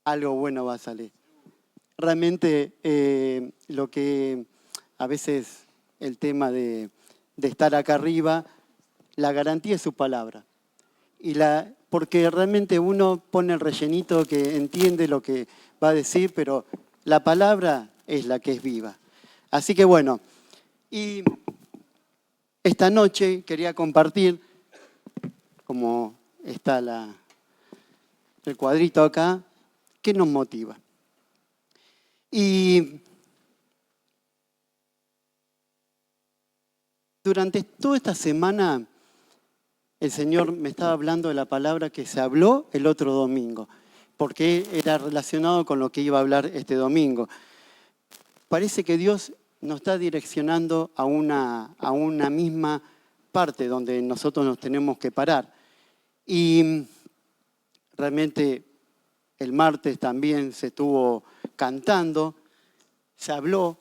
algo bueno va a salir. Realmente lo que a veces el tema de estar acá arriba, la garantía es su palabra. Porque realmente uno pone el rellenito que entiende lo que va a decir, pero la palabra es la que es viva. Así que bueno, y esta noche quería compartir, como está el cuadrito acá, ¿qué nos motiva? Y durante toda esta semana el Señor me estaba hablando de la palabra que se habló el otro domingo, porque era relacionado con lo que iba a hablar este domingo. Parece que Dios nos está direccionando a una misma parte donde nosotros nos tenemos que parar. Y realmente el martes también se estuvo cantando, se habló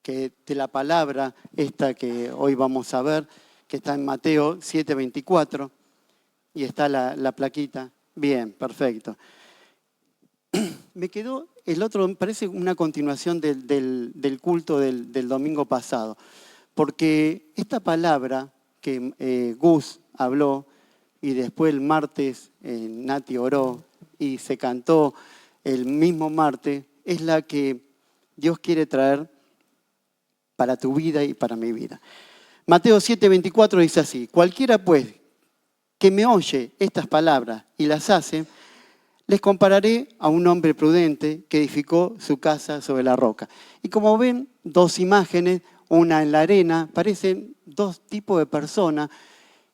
de la palabra esta que hoy vamos a ver, que está en Mateo 7:24, y está la plaquita. Bien, perfecto. Me quedó el otro, parece una continuación del culto del domingo pasado, porque esta palabra que Gus habló, y después el martes Nati oró y se cantó el mismo martes, es la que Dios quiere traer para tu vida y para mi vida. Mateo 7:24 dice así: cualquiera pues que me oye estas palabras y las hace, les compararé a un hombre prudente que edificó su casa sobre la roca. Y como ven, dos imágenes, una en la arena, parecen dos tipos de personas,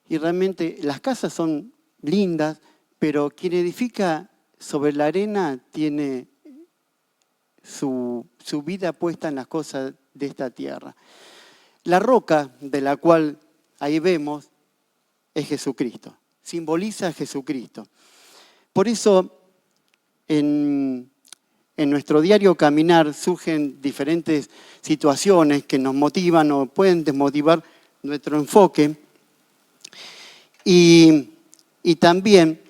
y realmente las casas son lindas, pero quien edifica sobre la arena tiene su vida puesta en las cosas de esta tierra. La roca de la cual ahí vemos es Jesucristo, simboliza a Jesucristo. Por eso en nuestro diario caminar surgen diferentes situaciones que nos motivan o pueden desmotivar nuestro enfoque. Y también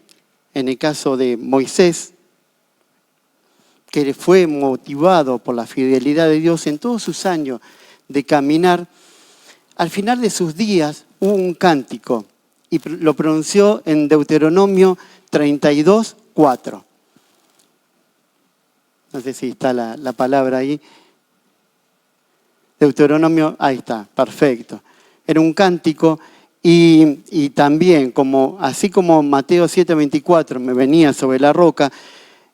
en el caso de Moisés, que fue motivado por la fidelidad de Dios en todos sus años de caminar, al final de sus días hubo un cántico y lo pronunció en Deuteronomio 32:4. No sé si está la palabra ahí. Deuteronomio, ahí está, perfecto. Era un cántico y también, así como Mateo 7:24 me venía sobre la roca,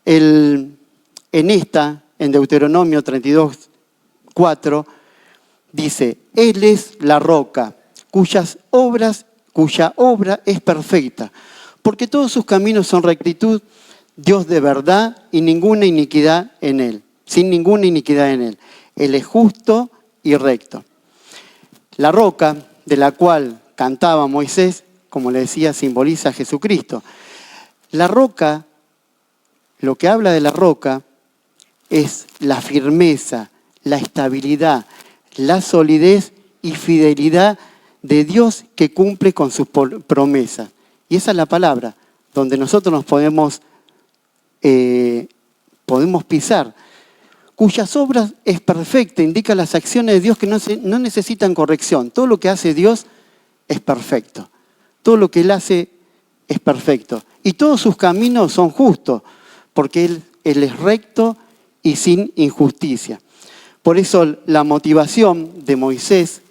en Deuteronomio 32:4, dice: Él es la roca, cuya obra es perfecta, porque todos sus caminos son rectitud, Dios de verdad y ninguna iniquidad en Él, sin ninguna iniquidad en Él. Él es justo y recto. La roca de la cual cantaba Moisés, como le decía, simboliza a Jesucristo. La roca, lo que habla de la roca, es la firmeza, la estabilidad, la solidez y fidelidad de Dios que cumple con sus promesas. Y esa es la palabra donde nosotros nos podemos pisar. Cuyas obras es perfecta, indica las acciones de Dios que no necesitan corrección. Todo lo que hace Dios es perfecto. Todo lo que Él hace es perfecto. Y todos sus caminos son justos, porque Él es recto y sin injusticia. Por eso la motivación de Moisés,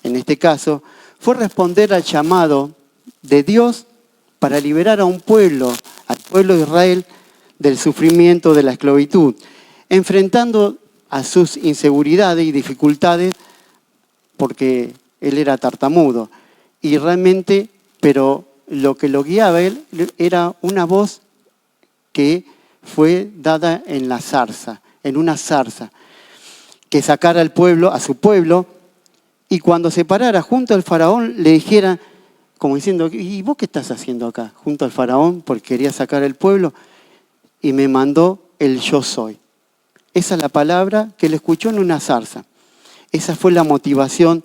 en este caso, fue responder al llamado de Dios para liberar a un pueblo, al pueblo de Israel, del sufrimiento de la esclavitud, enfrentando a sus inseguridades y dificultades, porque él era tartamudo. Y realmente, pero lo que lo guiaba a él era una voz que fue dada en la zarza, en una zarza, que sacara al pueblo, a su pueblo, y cuando se parara junto al faraón le dijera, como diciendo: ¿y vos qué estás haciendo acá? Junto al faraón, porque quería sacar al pueblo, y me mandó el yo soy. Esa es la palabra que él escuchó en una zarza. Esa fue la motivación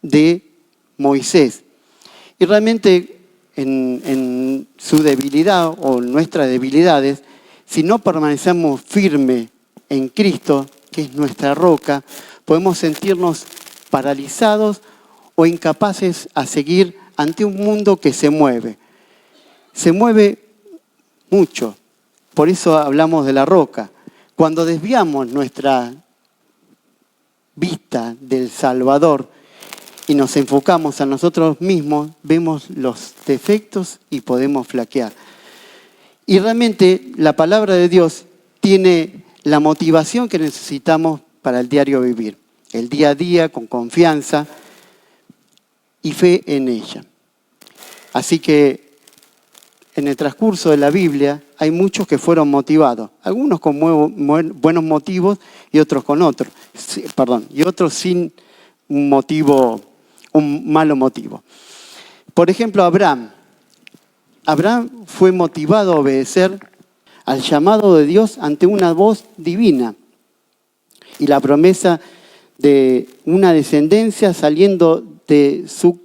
de Moisés. Y realmente en su debilidad o nuestras debilidades, si no permanecemos firmes en Cristo, que es nuestra roca, podemos sentirnos paralizados o incapaces a seguir ante un mundo que se mueve. Se mueve mucho, por eso hablamos de la roca. Cuando desviamos nuestra vista del Salvador y nos enfocamos a nosotros mismos, vemos los defectos y podemos flaquear. Y realmente la palabra de Dios tiene la motivación que necesitamos para el diario vivir, el día a día con confianza y fe en ella. Así que en el transcurso de la Biblia hay muchos que fueron motivados, algunos con buenos motivos y otros con otros, y otros sin un malo motivo. Por ejemplo, Abraham fue motivado a obedecer al llamado de Dios ante una voz divina y la promesa de una descendencia saliendo de su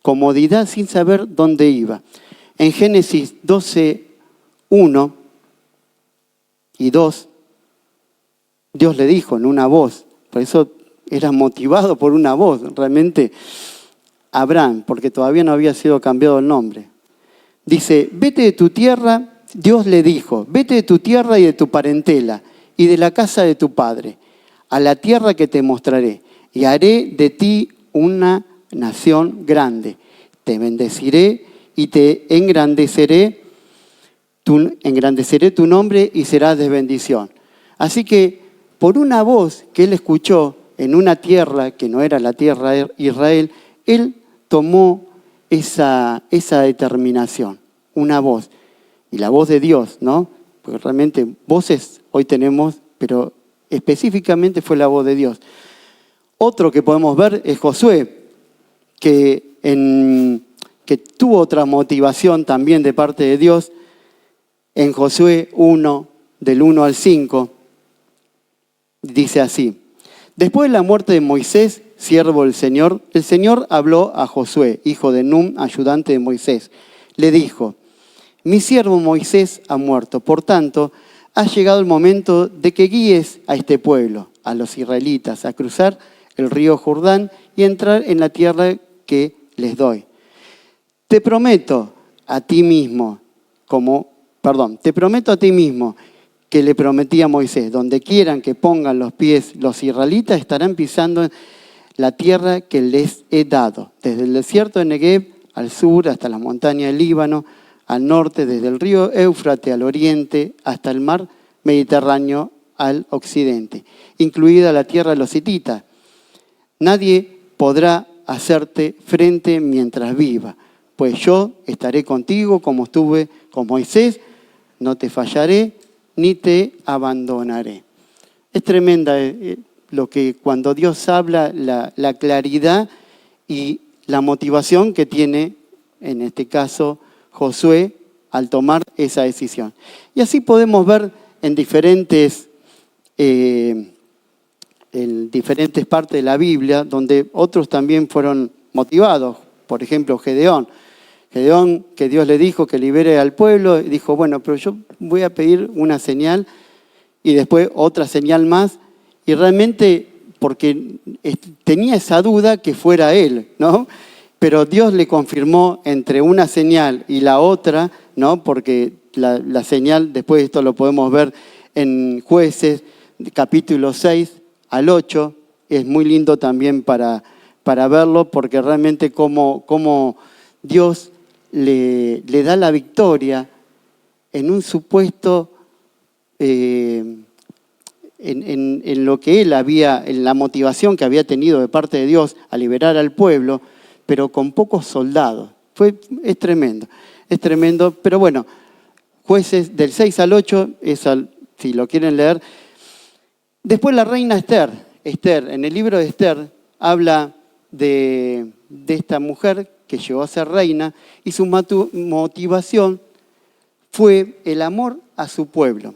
comodidad sin saber dónde iba. En Génesis 12, 1 y 2, Dios le dijo en una voz, por eso era motivado por una voz, realmente Abraham, porque todavía no había sido cambiado el nombre. Dice, vete de tu tierra, Dios le dijo, vete de tu tierra y de tu parentela y de la casa de tu padre, a la tierra que te mostraré, y haré de ti una nación grande. Te bendeciré y te engrandeceré tu nombre y serás de bendición. Así que por una voz que él escuchó en una tierra que no era la tierra de Israel, él tomó esa determinación, una voz. Y la voz de Dios, ¿no? Porque realmente voces hoy tenemos, pero específicamente fue la voz de Dios. Otro que podemos ver es Josué, que tuvo otra motivación también de parte de Dios. En Josué 1, del 1 al 5, dice así: después de la muerte de Moisés, siervo del Señor, el Señor habló a Josué, hijo de Nun, ayudante de Moisés. Le dijo, mi siervo Moisés ha muerto, por tanto, ha llegado el momento de que guíes a este pueblo, a los israelitas, a cruzar el río Jordán y entrar en la tierra que les doy. Te prometo a ti mismo que le prometí a Moisés, donde quieran que pongan los pies los israelitas estarán pisando en la tierra que les he dado, desde el desierto de Negev al sur hasta las montañas del Líbano, al norte desde el río Éufrates al oriente hasta el mar Mediterráneo al occidente, incluida la tierra de los hititas. Nadie podrá hacerte frente mientras viva, pues yo estaré contigo como estuve con Moisés, no te fallaré ni te abandonaré. Es tremenda lo que cuando Dios habla, la claridad y la motivación que tiene, en este caso, Josué al tomar esa decisión. Y así podemos ver en diferentes partes de la Biblia, donde otros también fueron motivados. Por ejemplo, Gedeón, que Dios le dijo que libere al pueblo, y dijo, bueno, pero yo voy a pedir una señal y después otra señal más, y realmente porque tenía esa duda que fuera él, ¿no? Pero Dios le confirmó entre una señal y la otra, ¿no? Porque la señal, después esto lo podemos ver en Jueces, capítulo 6 al 8, es muy lindo también para verlo, porque realmente como Dios le da la victoria en un supuesto, en lo que él en la motivación que había tenido de parte de Dios a liberar al pueblo, pero con pocos soldados. Es tremendo, pero bueno, Jueces del 6 al 8, si lo quieren leer. Después la reina Esther, en el libro de Esther, habla de esta mujer que llegó a ser reina y su motivación fue el amor a su pueblo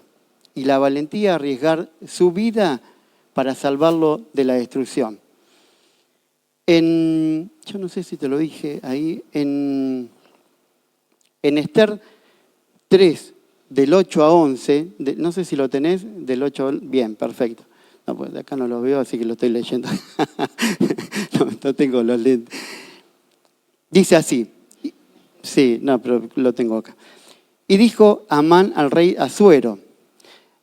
y la valentía a arriesgar su vida para salvarlo de la destrucción. Yo no sé si te lo dije ahí, en Esther 3, del 8 a 11, no sé si lo tenés, del 8 a... Bien, perfecto. No, pues de acá no lo veo, así que lo estoy leyendo. No tengo los lentes. Dice así. Sí, no, pero lo tengo acá. Y dijo Amán al rey Asuero: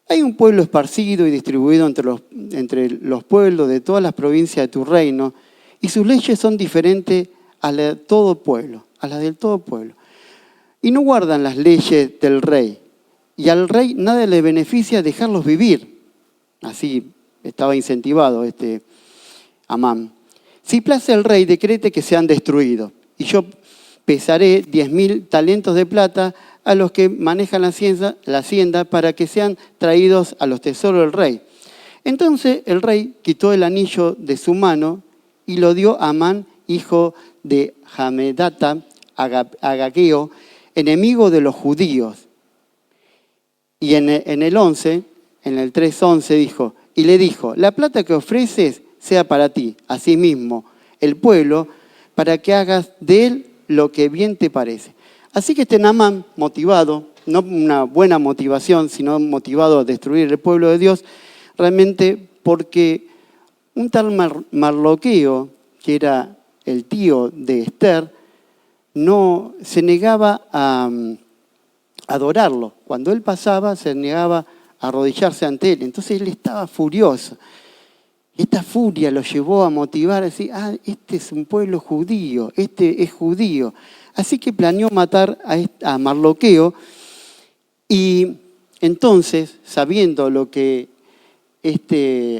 hay un pueblo esparcido y distribuido entre los pueblos de todas las provincias de tu reino, y sus leyes son diferentes a las de todo pueblo, a las del todo pueblo. Y no guardan las leyes del rey, y al rey nada le beneficia dejarlos vivir. Así estaba incentivado Amán. Si place el rey, decrete que sean destruidos, y yo pesaré 10.000 talentos de plata a los que manejan la hacienda para que sean traídos a los tesoros del rey. Entonces el rey quitó el anillo de su mano y lo dio a Amán, hijo de Hamedata, Agageo, enemigo de los judíos. Y en el 11, en el 3:11 dijo, y le dijo: la plata que ofreces sea para ti, asimismo, el pueblo, para que hagas de él lo que bien te parece. Así que Naamán, motivado, no una buena motivación, sino motivado a destruir el pueblo de Dios, realmente porque un tal Mardoqueo, que era el tío de Esther, no se negaba a adorarlo. Cuando él pasaba, se negaba a arrodillarse ante él. Entonces él estaba furioso. Esta furia lo llevó a motivar, a decir: este es un pueblo judío, este es judío. Así que planeó matar a Mardoqueo, y entonces, sabiendo lo que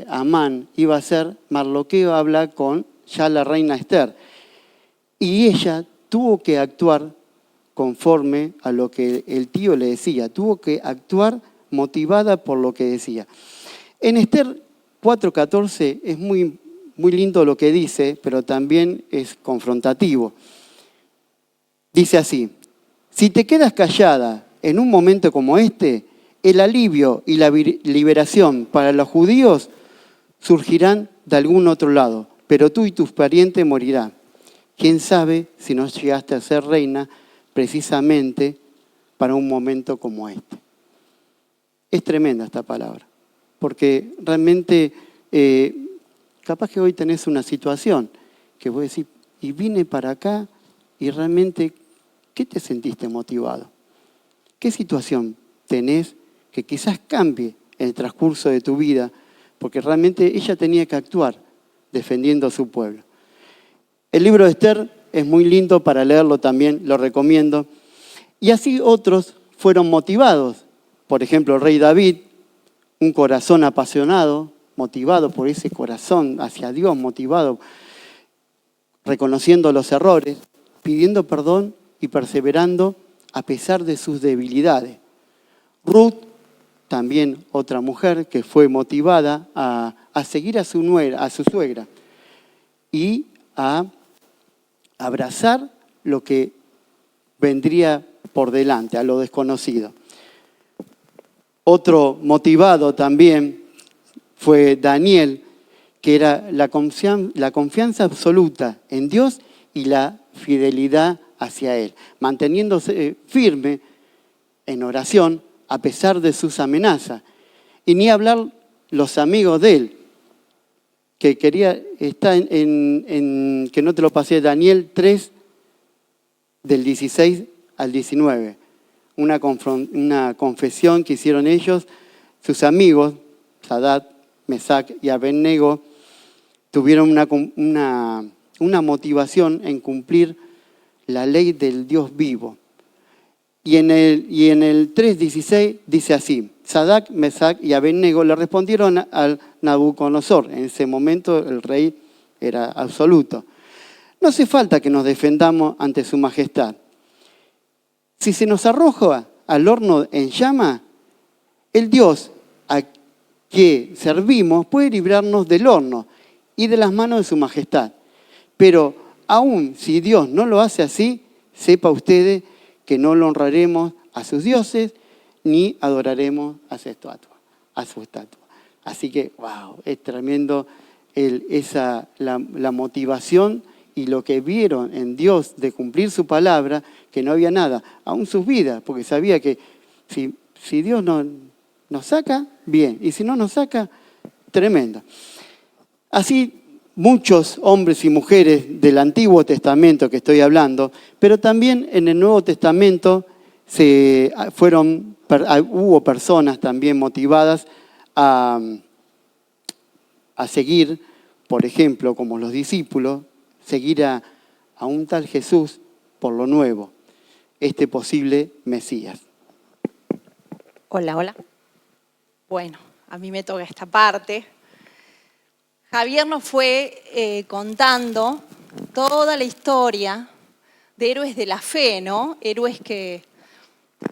Amán iba a hacer, Mardoqueo habla con ya la reina Esther. Y ella tuvo que actuar conforme a lo que el tío le decía, tuvo que actuar motivada por lo que decía. En Esther 4:14 es muy, muy lindo lo que dice, pero también es confrontativo. Dice así: si te quedas callada en un momento como este, el alivio y la liberación para los judíos surgirán de algún otro lado, pero tú y tus parientes morirán. ¿Quién sabe si no llegaste a ser reina precisamente para un momento como este? Es tremenda esta palabra, porque realmente capaz que hoy tenés una situación que vos decís, y vine para acá y realmente, ¿qué te sentiste motivado? ¿Qué situación tenés que quizás cambie en el transcurso de tu vida? Porque realmente ella tenía que actuar defendiendo a su pueblo. El libro de Esther es muy lindo para leerlo también, lo recomiendo. Y así otros fueron motivados. Por ejemplo, el rey David, un corazón apasionado, motivado por ese corazón hacia Dios, motivado, reconociendo los errores, pidiendo perdón y perseverando a pesar de sus debilidades. Ruth, también otra mujer que fue motivada a seguir a su suegra y a abrazar lo que vendría por delante, a lo desconocido. Otro motivado también fue Daniel, que era la confianza absoluta en Dios y la fidelidad hacia Él, manteniéndose firme en oración a pesar de sus amenazas. Y ni hablar los amigos de él, que está que no te lo pasé, Daniel 3, del 16 al 19. Una confesión que hicieron ellos, sus amigos, Sadrach, Mesac y Abednego, tuvieron una motivación en cumplir la ley del Dios vivo. Y en el 3:16 dice así: Sadrach, Mesac y Abednego le respondieron al Nabucodonosor. En ese momento el rey era absoluto: no hace falta que nos defendamos ante su majestad. Si se nos arroja al horno en llama, el Dios a que servimos puede librarnos del horno y de las manos de su majestad. Pero aun si Dios no lo hace así, sepa ustedes que no lo honraremos a sus dioses ni adoraremos a su estatua. Así que, wow, es tremendo la motivación y lo que vieron en Dios de cumplir su palabra, que no había nada, aún sus vidas, porque sabía que si Si Dios nos saca, bien. Y si no nos saca, tremendo. Así muchos hombres y mujeres del Antiguo Testamento que estoy hablando, pero también en el Nuevo Testamento hubo personas también motivadas a seguir, por ejemplo, como los discípulos, seguir a un tal Jesús por lo nuevo, este posible Mesías. Hola, hola. Bueno, a mí me toca esta parte. Javier nos fue contando toda la historia de héroes de la fe, ¿no? Héroes que,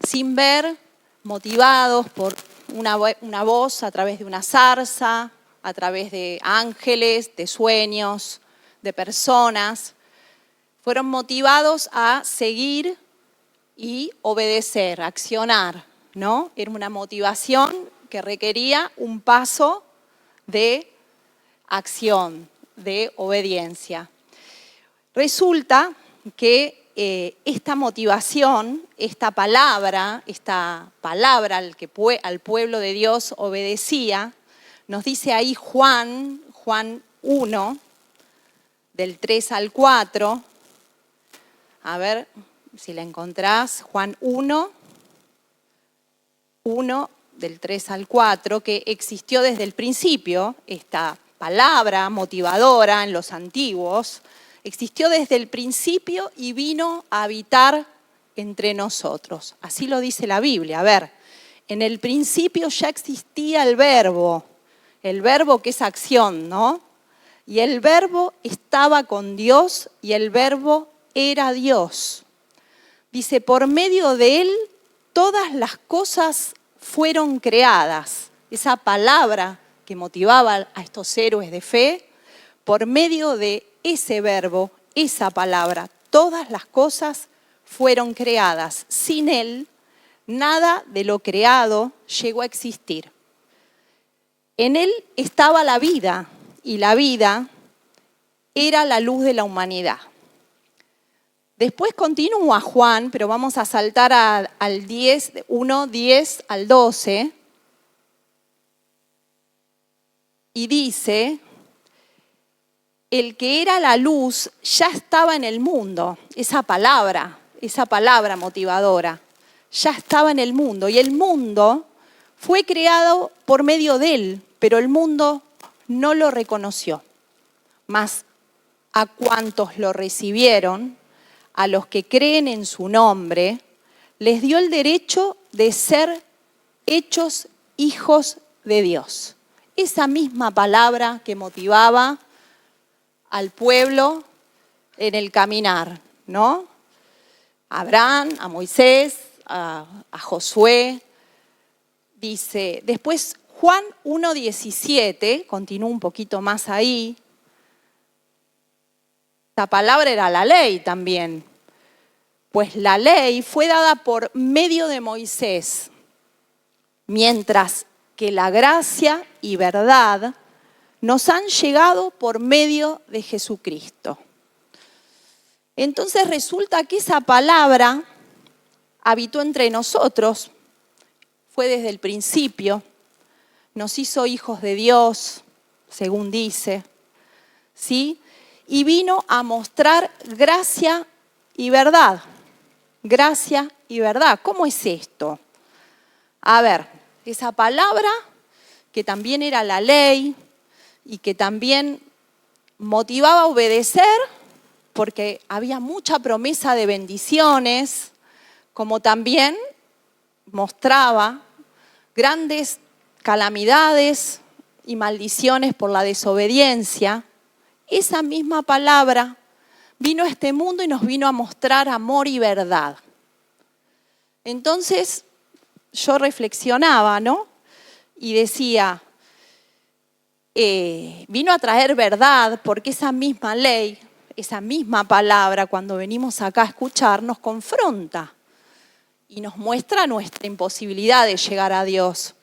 sin ver, motivados por una voz a través de una zarza, a través de ángeles, de sueños, de personas, fueron motivados a seguir y obedecer, accionar, ¿no? Era una motivación que requería un paso de acción, de obediencia. Resulta que esta motivación, esta palabra al pueblo de Dios obedecía, nos dice ahí Juan 1, del 3 al 4. A ver si la encontrás. Juan 1, del 3 al 4, que existió desde el principio, esta palabra motivadora en los antiguos, existió desde el principio y vino a habitar entre nosotros. Así lo dice la Biblia. A ver, en el principio ya existía el verbo que es acción, ¿no? Y el verbo estaba con Dios y el verbo era Dios. Dice, por medio de él todas las cosas fueron creadas. Esa palabra que motivaba a estos héroes de fe, por medio de ese verbo, esa palabra, todas las cosas fueron creadas. Sin él, nada de lo creado llegó a existir. En él estaba la vida, y la vida era la luz de la humanidad. Después continúa Juan, pero vamos a saltar al 10 al 12. Y dice, el que era la luz ya estaba en el mundo. Esa palabra motivadora, ya estaba en el mundo. Y el mundo fue creado por medio de él, pero el mundo no lo reconoció. Mas a cuantos lo recibieron, a los que creen en su nombre, les dio el derecho de ser hechos hijos de Dios. Esa misma palabra que motivaba al pueblo en el caminar, ¿no? A Abraham, a Moisés, a Josué. Dice, después Juan 1:17, continúa un poquito más ahí. Esta palabra era la ley también, pues la ley fue dada por medio de Moisés, mientras que la gracia y verdad nos han llegado por medio de Jesucristo. Entonces resulta que esa palabra habitó entre nosotros, fue desde el principio, nos hizo hijos de Dios, según dice, ¿sí? Y vino a mostrar gracia y verdad. Gracia y verdad. ¿Cómo es esto? A ver, esa palabra que también era la ley y que también motivaba a obedecer porque había mucha promesa de bendiciones, como también mostraba grandes calamidades y maldiciones por la desobediencia. Esa misma palabra vino a este mundo y nos vino a mostrar amor y verdad. Entonces yo reflexionaba, ¿no? Y decía, vino a traer verdad porque esa misma ley, esa misma palabra, cuando venimos acá a escuchar, nos confronta y nos muestra nuestra imposibilidad de llegar a Dios,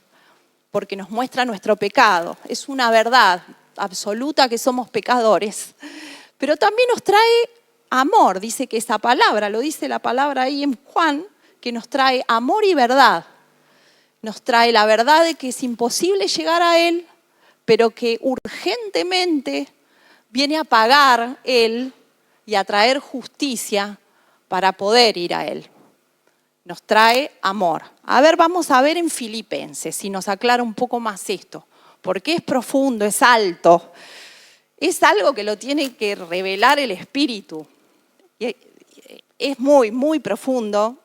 porque nos muestra nuestro pecado. Es una verdad absoluta que somos pecadores, pero también nos trae amor. Dice que esa palabra, lo dice la palabra ahí en Juan, que nos trae amor y verdad. nos trae la verdad de que es imposible llegar a Él, pero que urgentemente viene a pagar Él y a traer justicia para poder ir a Él. Nos trae amor. A ver, vamos a ver en Filipenses, si nos aclara un poco más esto. Porque es profundo, es alto. Es algo que lo tiene que revelar el Espíritu. Es muy, muy profundo.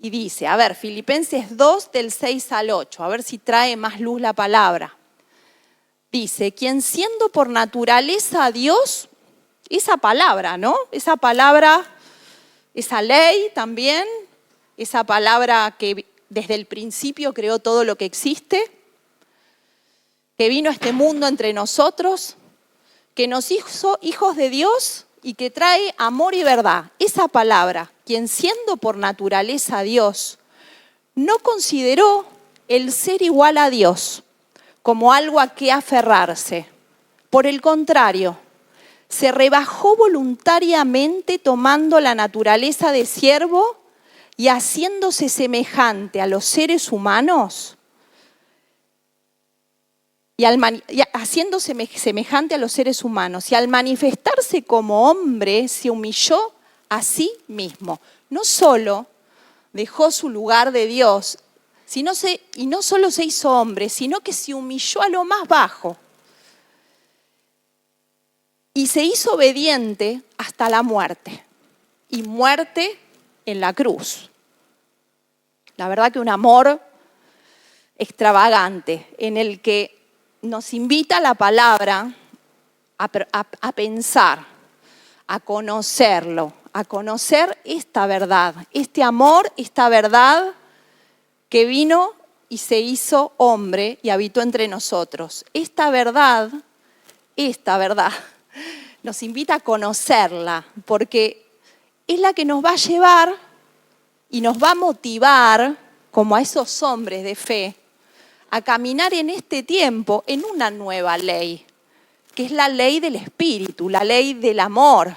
Y dice, a ver, Filipenses 2, del 6 al 8, a ver si trae más luz la palabra. Dice, quien siendo por naturaleza Dios, esa palabra, ¿no? Esa palabra, esa ley también, esa palabra que desde el principio creó todo lo que existe, que vino a este mundo entre nosotros, que nos hizo hijos de Dios y que trae amor y verdad. Esa palabra, quien siendo por naturaleza Dios, no consideró el ser igual a Dios como algo a que aferrarse. Por el contrario, se rebajó voluntariamente tomando la naturaleza de siervo y haciéndose semejante a los seres humanos, y al manifestarse como hombre se humilló a sí mismo. No solo dejó su lugar de Dios, y no solo se hizo hombre, sino que se humilló a lo más bajo y se hizo obediente hasta la muerte, y muerte en la cruz. La verdad que un amor extravagante en el que nos invita la palabra a pensar, a conocerlo, a conocer esta verdad, este amor, esta verdad que vino y se hizo hombre y habitó entre nosotros. Esta verdad nos invita a conocerla, porque es la que nos va a llevar y nos va a motivar, como a esos hombres de fe, a caminar en este tiempo en una nueva ley, que es la ley del Espíritu, la ley del amor.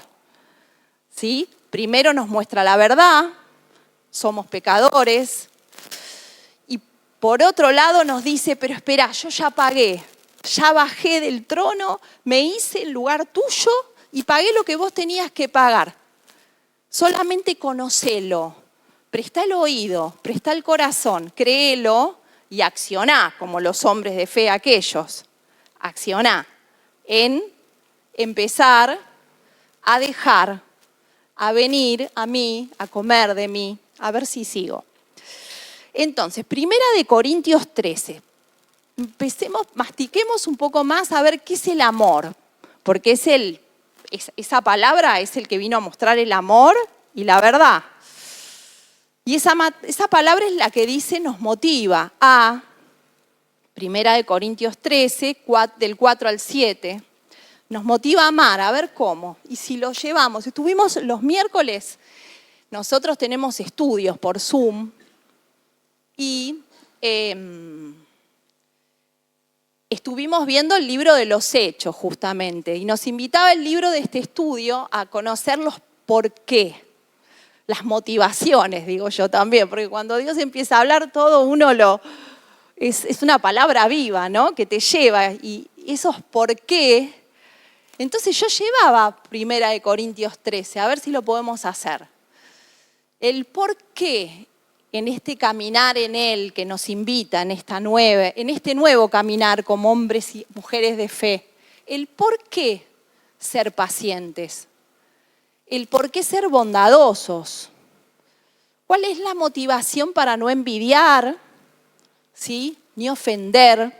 ¿Sí? Primero nos muestra la verdad, somos pecadores, y por otro lado nos dice, pero espera, yo ya pagué, ya bajé del trono, me hice el lugar tuyo y pagué lo que vos tenías que pagar. Solamente conocelo, presta el oído, presta el corazón, créelo y accioná, como los hombres de fe aquellos. Accioná en empezar a dejar, a venir a mí, a comer de mí, a ver si sigo. Entonces, 1 Corintios 13. Mastiquemos un poco más a ver qué es el amor, porque esa palabra es el que vino a mostrar el amor y la verdad. Y esa palabra es la que dice, nos motiva a, 1 Corintios 13, del 4 al 7, nos motiva a amar, a ver cómo. Y si lo llevamos, estuvimos los miércoles, nosotros tenemos estudios por Zoom y estuvimos viendo el libro de los Hechos justamente y nos invitaba el libro de este estudio a conocer los por qué. Las motivaciones, digo yo también, porque cuando Dios empieza a hablar todo es una palabra viva, ¿no? Que te lleva, y esos por qué. Entonces yo llevaba 1 Corintios 13, a ver si lo podemos hacer. El por qué en este caminar en Él que nos invita en este nuevo caminar como hombres y mujeres de fe. El por qué ser pacientes. El por qué ser bondadosos. ¿Cuál es la motivación para no envidiar, ¿sí? Ni ofender?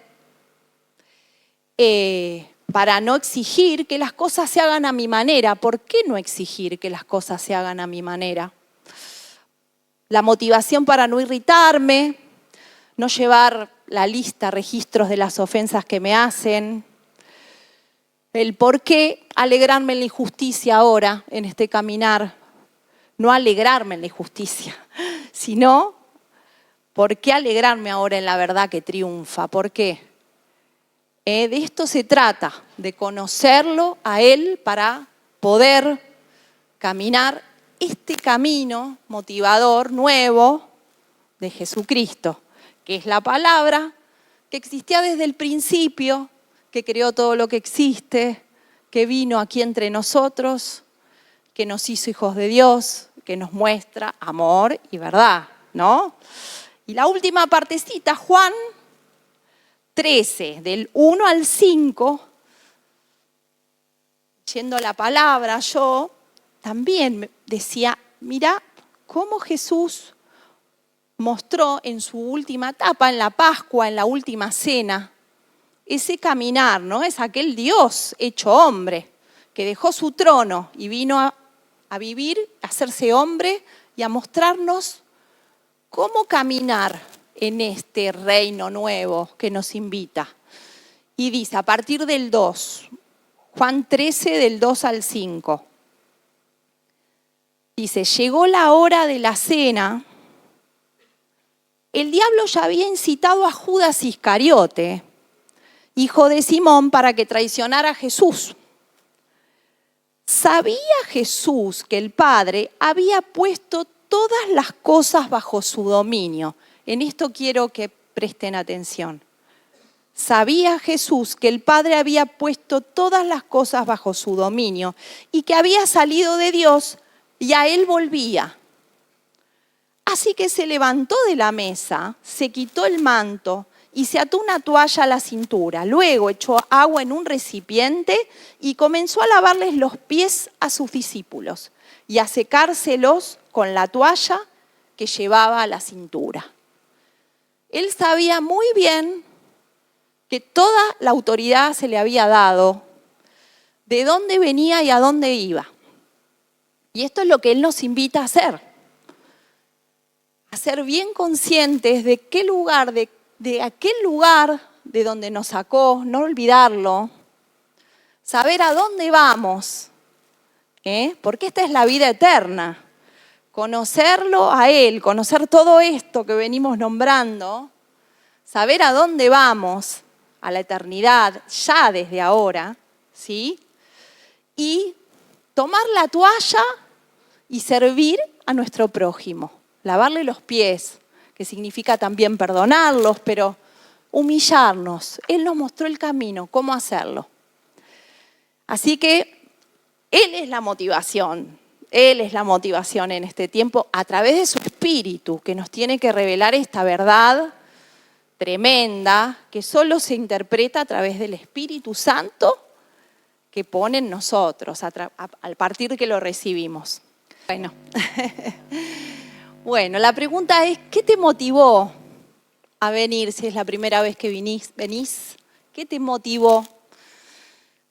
Para no exigir que las cosas se hagan a mi manera. ¿Por qué no exigir que las cosas se hagan a mi manera? La motivación para no irritarme, no llevar la lista, registros de las ofensas que me hacen. El por qué alegrarme en la injusticia ahora, en este caminar. No alegrarme en la injusticia, sino por qué alegrarme ahora en la verdad que triunfa. ¿Por qué? De esto se trata, de conocerlo a Él para poder caminar este camino motivador nuevo de Jesucristo, que es la palabra, que existía desde el principio, que creó todo lo que existe, que vino aquí entre nosotros, que nos hizo hijos de Dios, que nos muestra amor y verdad, ¿no? Y la última partecita, Juan 13, del 1 al 5, leyendo la palabra, yo también decía, mira cómo Jesús mostró en su última etapa, en la Pascua, en la última cena, ese caminar, ¿no? Es aquel Dios hecho hombre, que dejó su trono y vino a vivir, a hacerse hombre y a mostrarnos cómo caminar en este reino nuevo que nos invita. Y dice, a partir del 2, Juan 13, del 2 al 5, dice, llegó la hora de la cena. El diablo ya había incitado a Judas Iscariote, hijo de Simón, para que traicionara a Jesús. ¿Sabía Jesús que el Padre había puesto todas las cosas bajo su dominio? En esto quiero que presten atención. Sabía Jesús que el Padre había puesto todas las cosas bajo su dominio y que había salido de Dios y a él volvía. Así que se levantó de la mesa, se quitó el manto y se ató una toalla a la cintura. Luego echó agua en un recipiente y comenzó a lavarles los pies a sus discípulos y a secárselos con la toalla que llevaba a la cintura. Él sabía muy bien que toda la autoridad se le había dado, de dónde venía y a dónde iba. Y esto es lo que Él nos invita a hacer. A ser bien conscientes de qué lugar, de aquel lugar de donde nos sacó, no olvidarlo, saber a dónde vamos, porque esta es la vida eterna. Conocerlo a Él, conocer todo esto que venimos nombrando, saber a dónde vamos, a la eternidad, ya desde ahora, ¿sí? Y tomar la toalla y servir a nuestro prójimo, lavarle los pies, que significa también perdonarlos, pero humillarnos. Él nos mostró el camino, cómo hacerlo. Así que Él es la motivación. Él es la motivación en este tiempo a través de su Espíritu, que nos tiene que revelar esta verdad tremenda que solo se interpreta a través del Espíritu Santo que pone en nosotros, a partir de que lo recibimos. Bueno, la pregunta es, ¿qué te motivó a venir? Si es la primera vez que venís, ¿qué te motivó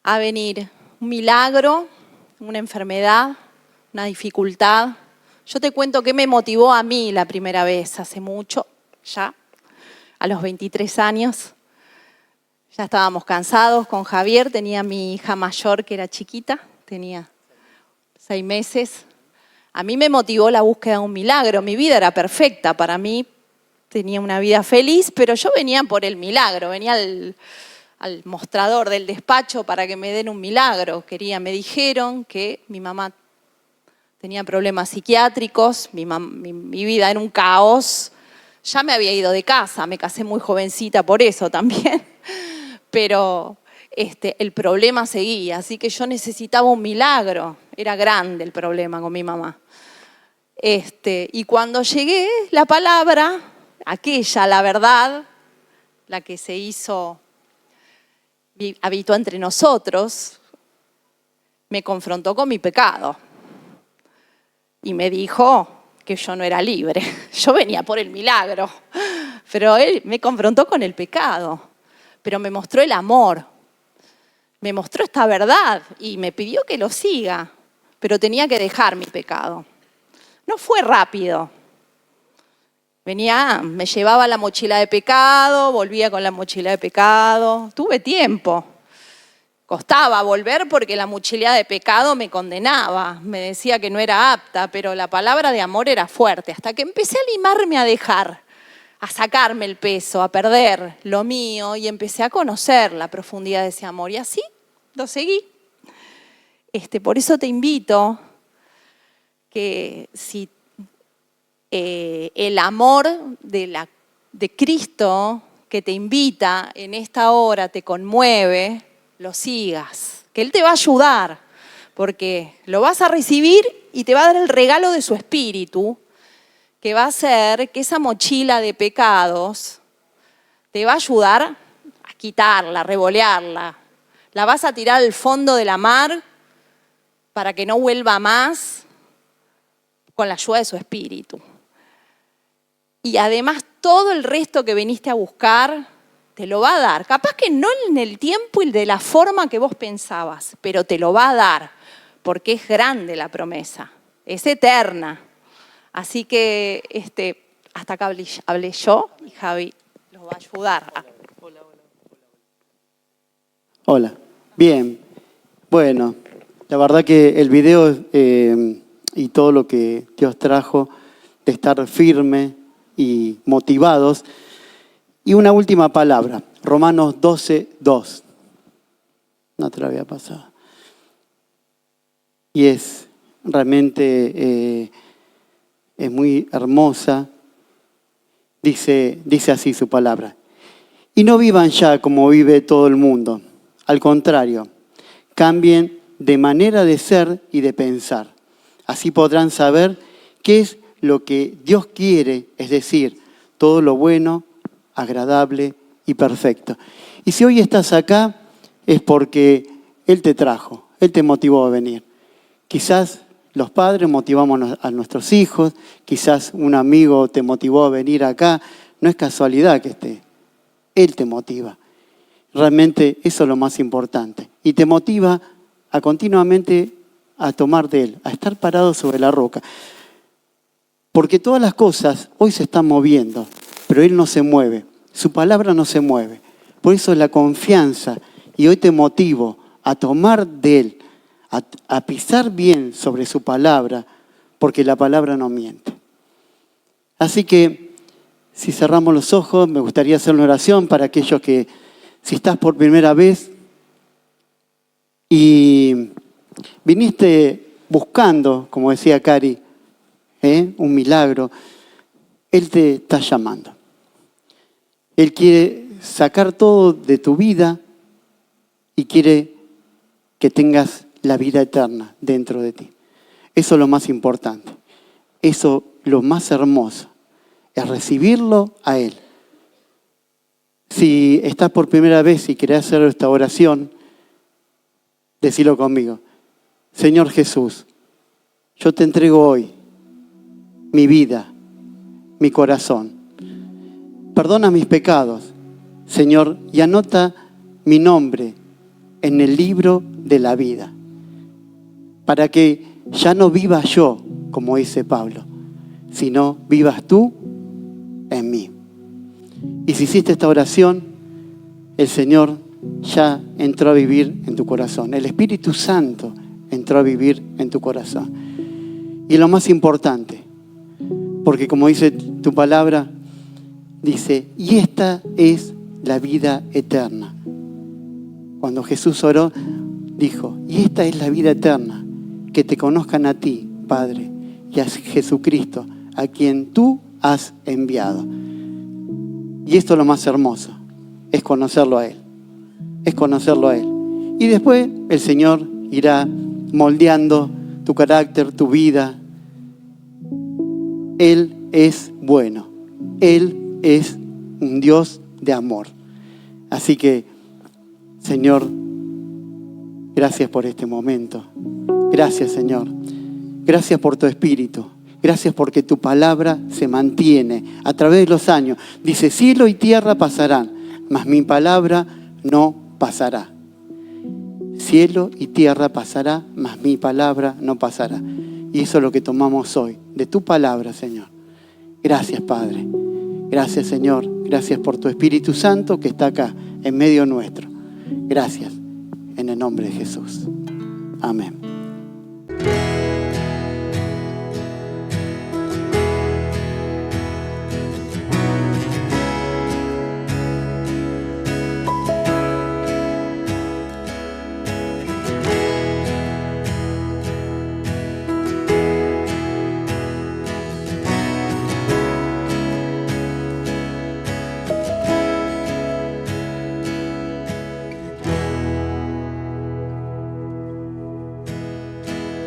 a venir? ¿Un milagro? ¿Una enfermedad? ¿Una dificultad? Yo te cuento qué me motivó a mí la primera vez, hace mucho, ya, a los 23 años. Ya estábamos cansados con Javier, tenía mi hija mayor que era chiquita, tenía 6 meses. A mí me motivó la búsqueda de un milagro, mi vida era perfecta, para mí tenía una vida feliz, pero yo venía por el milagro, venía al mostrador del despacho para que me den un milagro. Me dijeron que mi mamá tenía problemas psiquiátricos, mi vida era un caos. Ya me había ido de casa, me casé muy jovencita por eso también, pero el problema seguía, así que yo necesitaba un milagro. Era grande el problema con mi mamá. Y cuando llegué, la palabra, aquella, la verdad, la que se habitó entre nosotros, me confrontó con mi pecado. Y me dijo que yo no era libre. Yo venía por el milagro, pero Él me confrontó con el pecado. Pero me mostró el amor, me mostró esta verdad y me pidió que lo siga, pero tenía que dejar mi pecado. No fue rápido. Me llevaba la mochila de pecado, volvía con la mochila de pecado. Tuve tiempo. Costaba volver porque la mochila de pecado me condenaba, me decía que no era apta, pero la palabra de amor era fuerte. Hasta que empecé a animarme a dejar, a sacarme el peso, a perder lo mío y empecé a conocer la profundidad de ese amor. Y así lo seguí. Por eso te invito que si el amor de de Cristo que te invita en esta hora, te conmueve, lo sigas. Que Él te va a ayudar, porque lo vas a recibir y te va a dar el regalo de su Espíritu, que va a hacer que esa mochila de pecados te va a ayudar a quitarla, a revolearla. La vas a tirar al fondo de la mar para que no vuelva más, con la ayuda de su Espíritu. Y además todo el resto que viniste a buscar te lo va a dar. Capaz que no en el tiempo y de la forma que vos pensabas, pero te lo va a dar, porque es grande la promesa, es eterna. Así que hasta acá hablé yo y Javi los va a ayudar. Hola. Bien. Bueno, la verdad que el video y todo lo que Dios trajo de estar firme y motivados. Y una última palabra, Romanos 12:2. No te la había pasado. Y es realmente es muy hermosa. Dice así su palabra. Y no vivan ya como vive todo el mundo. Al contrario, cambien de manera de ser y de pensar. Así podrán saber qué es lo que Dios quiere, es decir, todo lo bueno, agradable y perfecto. Y si hoy estás acá es porque Él te trajo, Él te motivó a venir. Quizás los padres motivamos a nuestros hijos, quizás un amigo te motivó a venir acá. No es casualidad que esté, Él te motiva. Realmente eso es lo más importante. Y te motiva a continuamente a tomar de Él, a estar parado sobre la roca. Porque todas las cosas hoy se están moviendo, pero Él no se mueve. Su palabra no se mueve. Por eso la confianza, y hoy te motivo a tomar de Él, a pisar bien sobre su palabra, porque la palabra no miente. Así que, si cerramos los ojos, me gustaría hacer una oración para aquellos que, si estás por primera vez y viniste buscando, como decía Cari, un milagro, Él te está llamando. Él quiere sacar todo de tu vida y quiere que tengas la vida eterna dentro de ti. Eso es lo más importante. Eso, lo más hermoso, es recibirlo a Él. Si estás por primera vez y querés hacer esta oración, decilo conmigo. Señor Jesús, yo te entrego hoy mi vida, mi corazón. Perdona mis pecados, Señor, y anota mi nombre en el libro de la vida, para que ya no viva yo, como dice Pablo, sino vivas tú en mí. Y si hiciste esta oración, el Señor ya entró a vivir en tu corazón. El Espíritu Santo entró a vivir en tu corazón. Y lo más importante, porque como dice tu palabra, dice, y esta es la vida eterna. Cuando Jesús oró, dijo, y esta es la vida eterna, que te conozcan a ti, Padre, y a Jesucristo, a quien tú has enviado. Y esto es lo más hermoso, es conocerlo a Él. Es conocerlo a Él. Y después el Señor irá moldeando tu carácter, tu vida. Él es bueno. Él es un Dios de amor. Así que, Señor, gracias por este momento. Gracias, Señor. Gracias por tu Espíritu. Gracias porque tu palabra se mantiene a través de los años. Dice, cielo y tierra pasarán, mas mi palabra no pasará. Cielo y tierra pasará, mas mi palabra no pasará. Y eso es lo que tomamos hoy, de tu palabra, Señor. Gracias, Padre. Gracias, Señor. Gracias por tu Espíritu Santo que está acá, en medio nuestro. Gracias, en el nombre de Jesús. Amén.